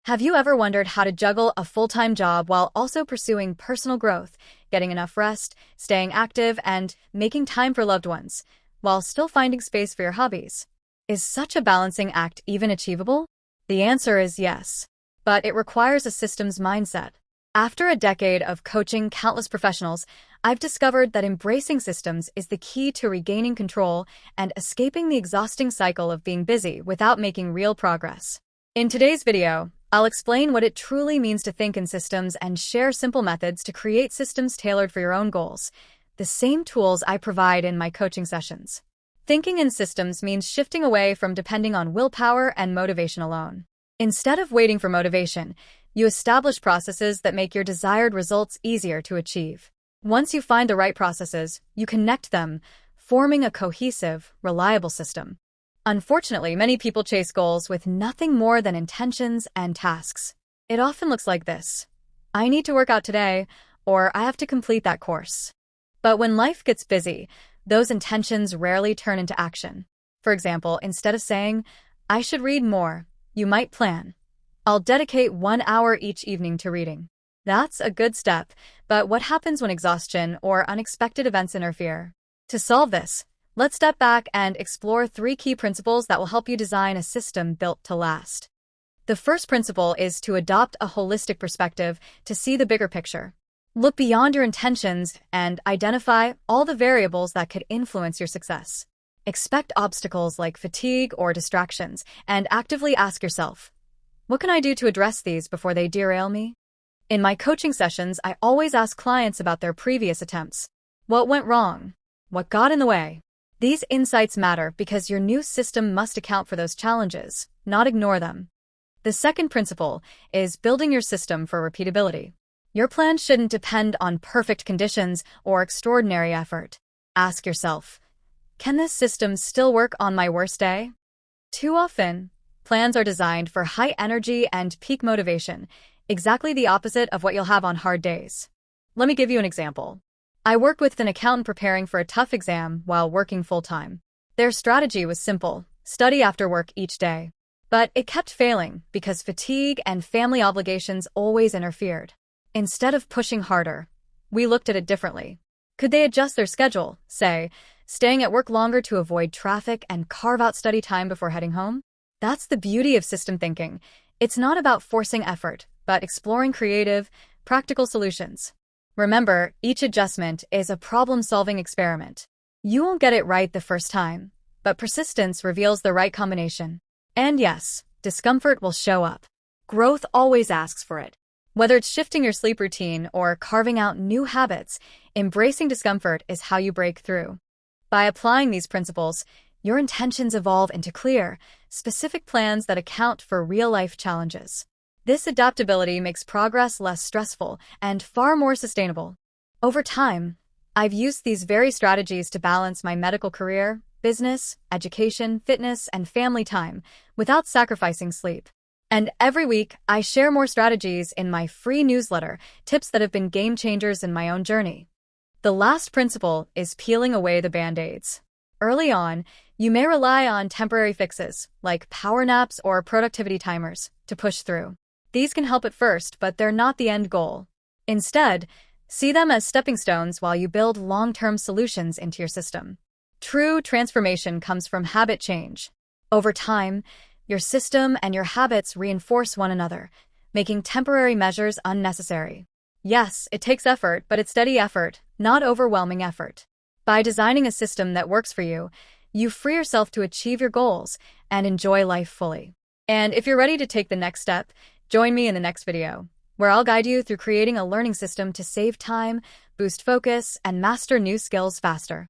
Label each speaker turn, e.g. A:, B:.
A: Have you ever wondered how to juggle a full-time job while also pursuing personal growth, getting enough rest, staying active, and making time for loved ones, while still finding space for your hobbies? Is such a balancing act even achievable? The answer is yes, but it requires a systems mindset. After a decade of coaching countless professionals, I've discovered that embracing systems is the key to regaining control and escaping the exhausting cycle of being busy without making real progress. In today's video, I'll explain what it truly means to think in systems and share simple methods to create systems tailored for your own goals, the same tools I provide in my coaching sessions. Thinking in systems means shifting away from depending on willpower and motivation alone. Instead of waiting for motivation, you establish processes that make your desired results easier to achieve. Once you find the right processes, you connect them, forming a cohesive, reliable system. Unfortunately, many people chase goals with nothing more than intentions and tasks. It often looks like this: I need to work out today, or I have to complete that course. But when life gets busy, those intentions rarely turn into action. For example, instead of saying, I should read more, you might plan, I'll dedicate 1 hour each evening to reading. That's a good step, but what happens when exhaustion or unexpected events interfere? To solve this, let's step back and explore 3 key principles that will help you design a system built to last. The first principle is to adopt a holistic perspective to see the bigger picture. Look beyond your intentions and identify all the variables that could influence your success. Expect obstacles like fatigue or distractions, and actively ask yourself, what can I do to address these before they derail me? In my coaching sessions, I always ask clients about their previous attempts. What went wrong? What got in the way? These insights matter because your new system must account for those challenges, not ignore them. The second principle is building your system for repeatability. Your plan shouldn't depend on perfect conditions or extraordinary effort. Ask yourself, can this system still work on my worst day? Too often, plans are designed for high energy and peak motivation, exactly the opposite of what you'll have on hard days. Let me give you an example. I worked with an accountant preparing for a tough exam while working full-time. Their strategy was simple: study after work each day. But it kept failing because fatigue and family obligations always interfered. Instead of pushing harder, we looked at it differently. Could they adjust their schedule, say, staying at work longer to avoid traffic and carve out study time before heading home? That's the beauty of system thinking. It's not about forcing effort, but exploring creative, practical solutions. Remember, each adjustment is a problem-solving experiment. You won't get it right the first time, but persistence reveals the right combination. And yes, discomfort will show up. Growth always asks for it. Whether it's shifting your sleep routine or carving out new habits, embracing discomfort is how you break through. By applying these principles, your intentions evolve into clear, specific plans that account for real-life challenges. This adaptability makes progress less stressful and far more sustainable. Over time, I've used these very strategies to balance my medical career, business, education, fitness, and family time without sacrificing sleep. And every week, I share more strategies in my free newsletter, tips that have been game changers in my own journey. The last principle is peeling away the band-aids. Early on, you may rely on temporary fixes, like power naps or productivity timers, to push through. These can help at first, but they're not the end goal. Instead, see them as stepping stones while you build long-term solutions into your system. True transformation comes from habit change. Over time, your system and your habits reinforce one another, making temporary measures unnecessary. Yes, it takes effort, but it's steady effort, not overwhelming effort. By designing a system that works for you, you free yourself to achieve your goals and enjoy life fully. And if you're ready to take the next step, join me in the next video, where I'll guide you through creating a learning system to save time, boost focus, and master new skills faster.